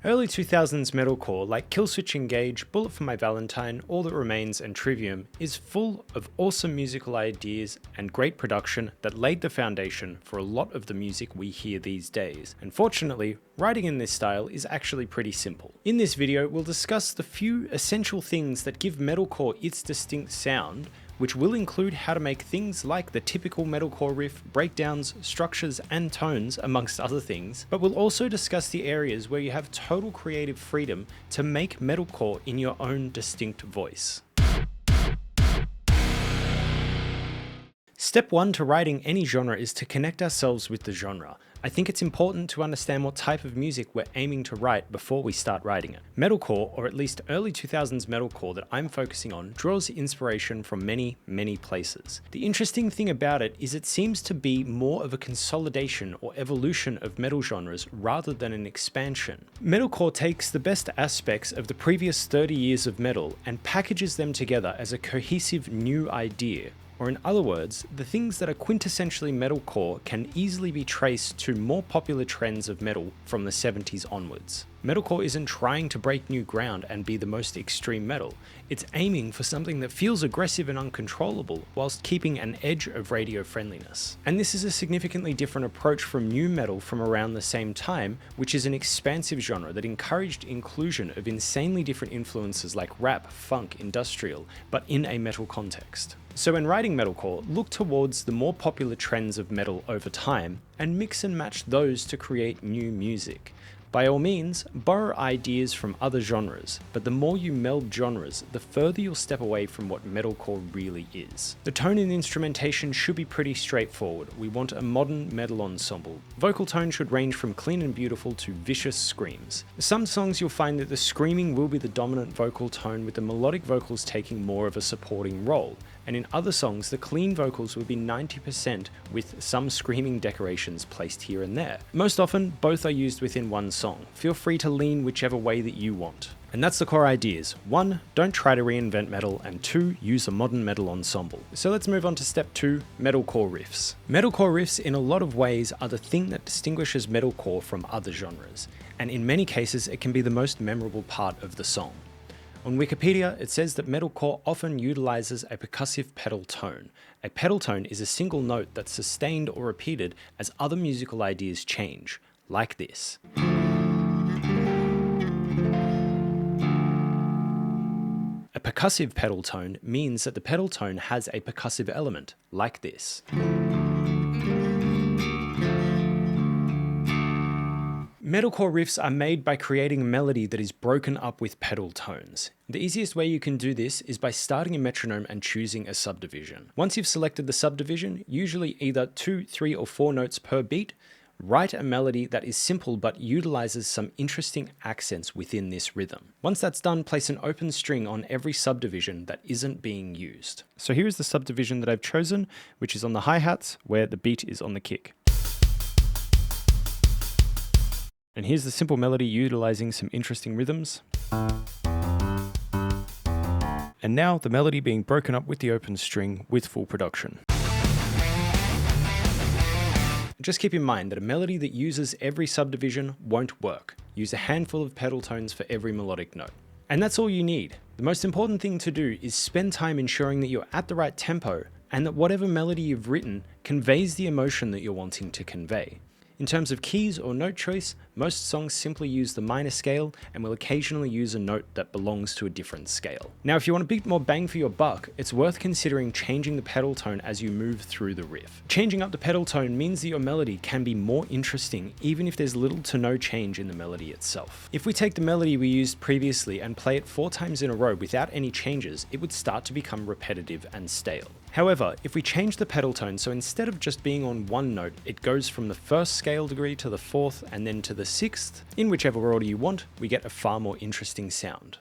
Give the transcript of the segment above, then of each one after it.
Early 2000s metalcore like Killswitch Engage, Bullet for My Valentine, All That Remains and Trivium is full of awesome musical ideas and great production that laid the foundation for a lot of the music we hear these days. And fortunately, writing in this style is actually pretty simple. In this video, we'll discuss the few essential things that give metalcore its distinct sound, which will include how to make things like the typical metalcore riff, breakdowns, structures, and tones, amongst other things, but we'll also discuss the areas where you have total creative freedom to make metalcore in your own distinct voice. Step 1 to writing any genre is to connect ourselves with the genre. I think it's important to understand what type of music we're aiming to write before we start writing it. Metalcore, or at least early 2000s metalcore that I'm focusing on, draws inspiration from many places. The interesting thing about it is it seems to be more of a consolidation or evolution of metal genres rather than an expansion. Metalcore takes the best aspects of the previous 30 years of metal and packages them together as a cohesive new idea. Or in other words, the things that are quintessentially metalcore can easily be traced to more popular trends of metal from the 70s onwards. Metalcore isn't trying to break new ground and be the most extreme metal. It's aiming for something that feels aggressive and uncontrollable whilst keeping an edge of radio friendliness. And this is a significantly different approach from nu metal from around the same time, which is an expansive genre that encouraged inclusion of insanely different influences like rap, funk, industrial, but in a metal context. So when writing metalcore, look towards the more popular trends of metal over time and mix and match those to create new music. By all means, borrow ideas from other genres, but the more you meld genres, the further you'll step away from what metalcore really is. The tone and instrumentation should be pretty straightforward. We want a modern metal ensemble. Vocal tone should range from clean and beautiful to vicious screams. Some songs you'll find that the screaming will be the dominant vocal tone, with the melodic vocals taking more of a supporting role. And in other songs, the clean vocals will be 90% with some screaming decorations placed here and there. Most often, both are used within one song. Feel free to lean whichever way that you want. And that's the core ideas. 1. Don't try to reinvent metal, and 2. Use a modern metal ensemble. So let's move on to step 2, metalcore riffs. Metalcore riffs in a lot of ways are the thing that distinguishes metalcore from other genres, and in many cases it can be the most memorable part of the song. On Wikipedia, it says that metalcore often utilizes a percussive pedal tone. A pedal tone is a single note that's sustained or repeated as other musical ideas change, like this. A percussive pedal tone means that the pedal tone has a percussive element, like this. Metalcore riffs are made by creating a melody that is broken up with pedal tones. The easiest way you can do this is by starting a metronome and choosing a subdivision. Once you've selected the subdivision, usually either 2, 3, or 4 notes per beat, write a melody that is simple but utilizes some interesting accents within this rhythm. Once that's done, place an open string on every subdivision that isn't being used. So here is the subdivision that I've chosen, which is on the hi-hats where the beat is on the kick. And here's the simple melody utilizing some interesting rhythms. And now the melody being broken up with the open string with full production. Just keep in mind that a melody that uses every subdivision won't work. Use a handful of pedal tones for every melodic note. And that's all you need. The most important thing to do is spend time ensuring that you're at the right tempo and that whatever melody you've written conveys the emotion that you're wanting to convey. In terms of keys or note choice, most songs simply use the minor scale and will occasionally use a note that belongs to a different scale. Now, if you want a bit more bang for your buck, it's worth considering changing the pedal tone as you move through the riff. Changing up the pedal tone means that your melody can be more interesting even if there's little to no change in the melody itself. If we take the melody we used previously and play it 4 times in a row without any changes, it would start to become repetitive and stale. However, if we change the pedal tone, so instead of just being on one note, it goes from the first scale degree to the 4th and then to the 6th, in whichever order you want, we get a far more interesting sound.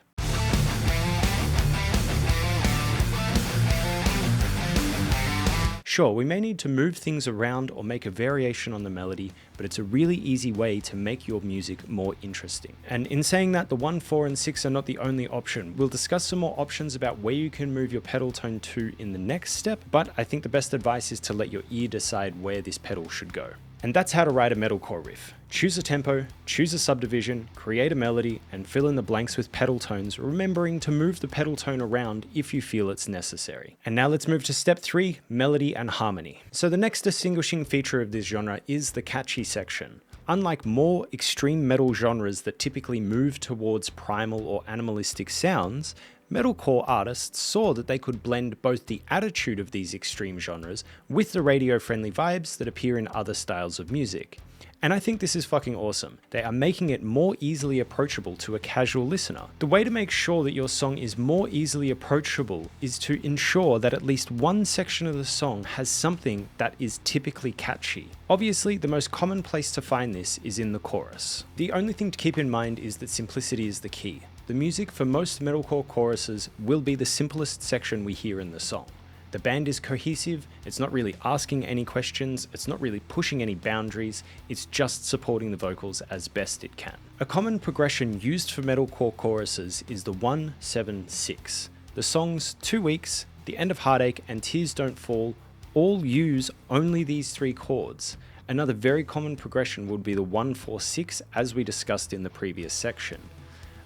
Sure, we may need to move things around or make a variation on the melody, but it's a really easy way to make your music more interesting. And in saying that, the 1, 4, and 6 are not the only option. We'll discuss some more options about where you can move your pedal tone to in the next step, but I think the best advice is to let your ear decide where this pedal should go. And that's how to write a metalcore riff. Choose a tempo, choose a subdivision, create a melody, and fill in the blanks with pedal tones, remembering to move the pedal tone around if you feel it's necessary. And now let's move to step 3, melody and harmony. So the next distinguishing feature of this genre is the catchy section. Unlike more extreme metal genres that typically move towards primal or animalistic sounds, metalcore artists saw that they could blend both the attitude of these extreme genres with the radio-friendly vibes that appear in other styles of music. And I think this is fucking awesome. They are making it more easily approachable to a casual listener. The way to make sure that your song is more easily approachable is to ensure that at least one section of the song has something that is typically catchy. Obviously, the most common place to find this is in the chorus. The only thing to keep in mind is that simplicity is the key. The music for most metalcore choruses will be the simplest section we hear in the song. The band is cohesive, it's not really asking any questions, it's not really pushing any boundaries, it's just supporting the vocals as best it can. A common progression used for metalcore choruses is the 1-7-6. The songs 2 Weeks, The End of Heartache, and Tears Don't Fall all use only these 3 chords. Another very common progression would be the 1-4-6 as we discussed in the previous section.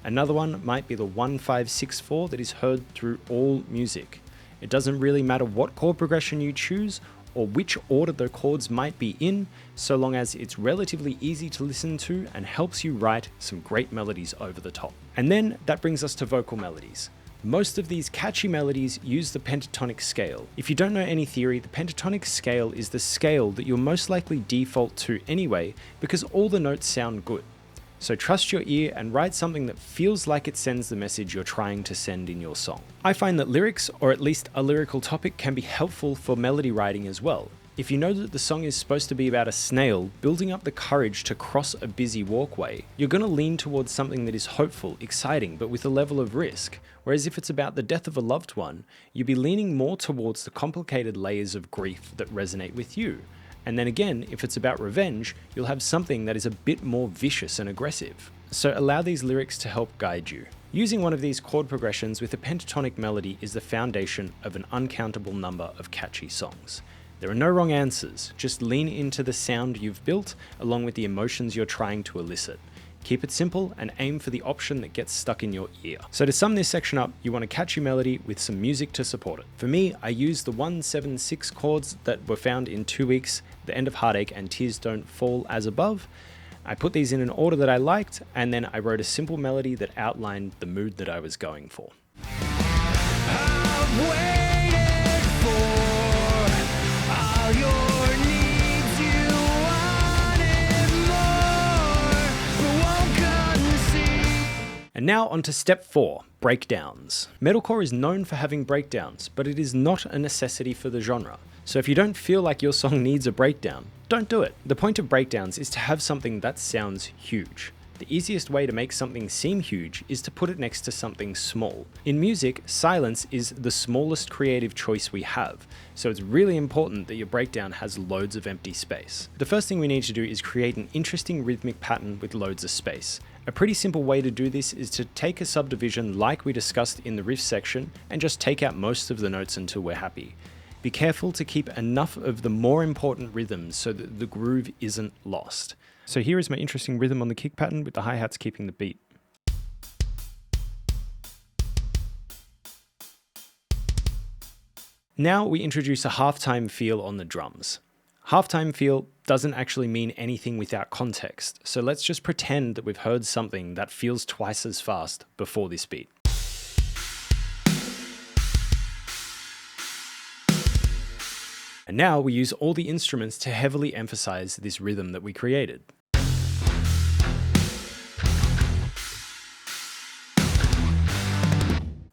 Another one might be the 1-5-6-4 that is heard through all music. It doesn't really matter what chord progression you choose or which order the chords might be in, so long as it's relatively easy to listen to and helps you write some great melodies over the top. And then that brings us to vocal melodies. Most of these catchy melodies use the pentatonic scale. If you don't know any theory, the pentatonic scale is the scale that you'll most likely default to anyway because all the notes sound good. So trust your ear and write something that feels like it sends the message you're trying to send in your song. I find that lyrics, or at least a lyrical topic, can be helpful for melody writing as well. If you know that the song is supposed to be about a snail building up the courage to cross a busy walkway, you're going to lean towards something that is hopeful, exciting, but with a level of risk. Whereas if it's about the death of a loved one, you'll be leaning more towards the complicated layers of grief that resonate with you. And then again, if it's about revenge, you'll have something that is a bit more vicious and aggressive. So allow these lyrics to help guide you. Using one of these chord progressions with a pentatonic melody is the foundation of an uncountable number of catchy songs. There are no wrong answers, just lean into the sound you've built along with the emotions you're trying to elicit. Keep it simple and aim for the option that gets stuck in your ear. So to sum this section up, you want a catchy melody with some music to support it. For me, I used the 1-7-6 chords that were found in 2 Weeks, The End of Heartache, and Tears Don't Fall as above. I put these in an order that I liked, and then I wrote a simple melody that outlined the mood that I was going for. I've waited for all your needs, you wanted more, but won't concede. And now on to step 4, breakdowns. Metalcore is known for having breakdowns, but it is not a necessity for the genre. So if you don't feel like your song needs a breakdown, don't do it. The point of breakdowns is to have something that sounds huge. The easiest way to make something seem huge is to put it next to something small. In music, silence is the smallest creative choice we have, so it's really important that your breakdown has loads of empty space. The first thing we need to do is create an interesting rhythmic pattern with loads of space. A pretty simple way to do this is to take a subdivision like we discussed in the riff section and just take out most of the notes until we're happy. Be careful to keep enough of the more important rhythms so that the groove isn't lost. So here is my interesting rhythm on the kick pattern with the hi-hats keeping the beat. Now we introduce a halftime feel on the drums. Halftime feel doesn't actually mean anything without context, so let's just pretend that we've heard something that feels twice as fast before this beat. And now we use all the instruments to heavily emphasize this rhythm that we created.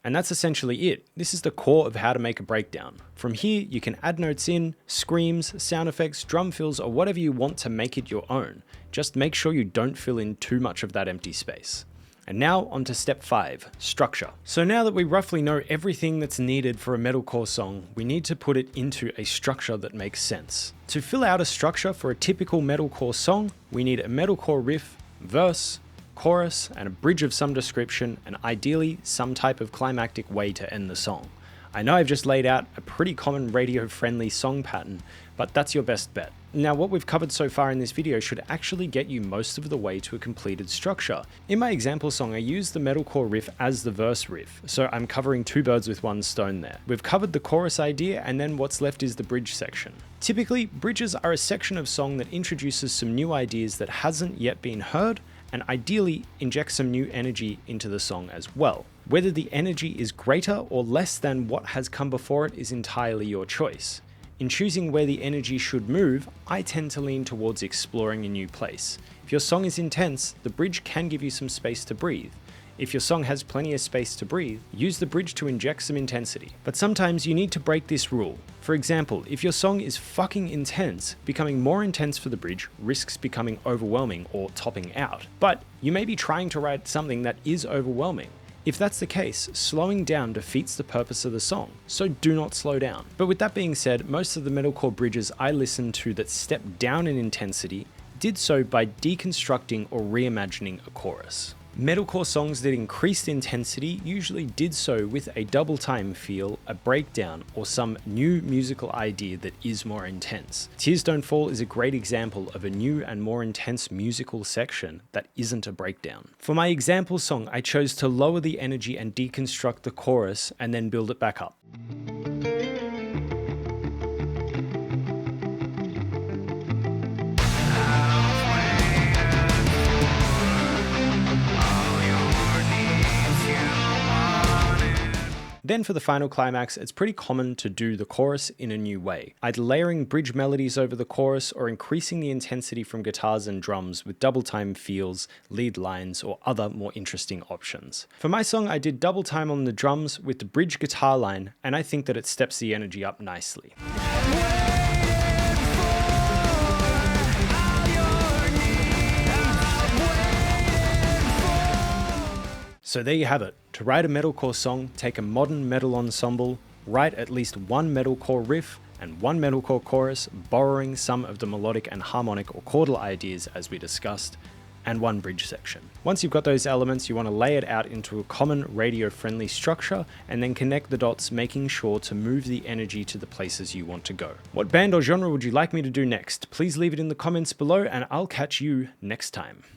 And that's essentially it. This is the core of how to make a breakdown. From here, you can add notes in, screams, sound effects, drum fills, or whatever you want to make it your own. Just make sure you don't fill in too much of that empty space. And now on to step 5, structure. So now that we roughly know everything that's needed for a metalcore song, we need to put it into a structure that makes sense. To fill out a structure for a typical metalcore song, we need a metalcore riff, verse, chorus, and a bridge of some description, and ideally some type of climactic way to end the song. I know I've just laid out a pretty common radio-friendly song pattern, but that's your best bet. Now, what we've covered so far in this video should actually get you most of the way to a completed structure. In my example song, I used the metalcore riff as the verse riff, so I'm covering two birds with one stone there. We've covered the chorus idea, and then what's left is the bridge section. Typically, bridges are a section of song that introduces some new ideas that hasn't yet been heard, and ideally inject some new energy into the song as well. Whether the energy is greater or less than what has come before it is entirely your choice. In choosing where the energy should move, I tend to lean towards exploring a new place. If your song is intense, the bridge can give you some space to breathe. If your song has plenty of space to breathe, use the bridge to inject some intensity. But sometimes you need to break this rule. For example, if your song is fucking intense, becoming more intense for the bridge risks becoming overwhelming or topping out. But you may be trying to write something that is overwhelming. If that's the case, slowing down defeats the purpose of the song, so do not slow down. But with that being said, most of the metalcore bridges I listened to that stepped down in intensity did so by deconstructing or reimagining a chorus. Metalcore songs that increased intensity usually did so with a double time feel, a breakdown, or some new musical idea that is more intense. Tears Don't Fall is a great example of a new and more intense musical section that isn't a breakdown. For my example song, I chose to lower the energy and deconstruct the chorus and then build it back up. Then for the final climax, it's pretty common to do the chorus in a new way, either layering bridge melodies over the chorus or increasing the intensity from guitars and drums with double time feels, lead lines, or other more interesting options. For my song, I did double time on the drums with the bridge guitar line, and I think that it steps the energy up nicely. So there you have it. To write a metalcore song, take a modern metal ensemble, write at least one metalcore riff and one metalcore chorus, borrowing some of the melodic and harmonic or chordal ideas as we discussed, and one bridge section. Once you've got those elements, you want to lay it out into a common radio-friendly structure and then connect the dots, making sure to move the energy to the places you want to go. What band or genre would you like me to do next? Please leave it in the comments below and I'll catch you next time.